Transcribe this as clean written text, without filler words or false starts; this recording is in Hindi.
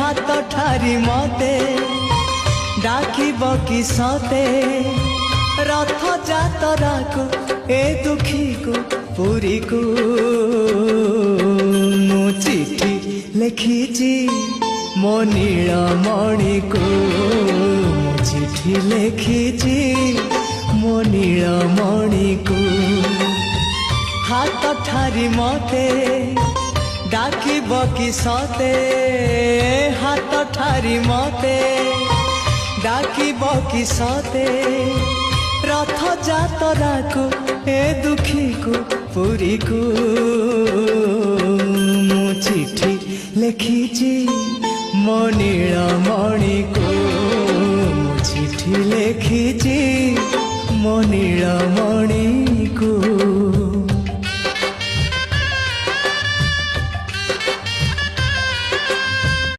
हाथ ठारी मते डाकिब कि सते रथ जातरा को ए दुखी को पुरी को मु चिठी लिखिची मो नीलमणि को मु चिठी लिखिची मो नीलमणि को हाथ ठारी मते डाकिब कि सते हाथ ठारी मते डाकिब कि सते रथ जातरा को ए दुखी को पुरी को मु चिठी लिखिची मो नीलमणि को मु चिठी लिखिची मो नीलमणि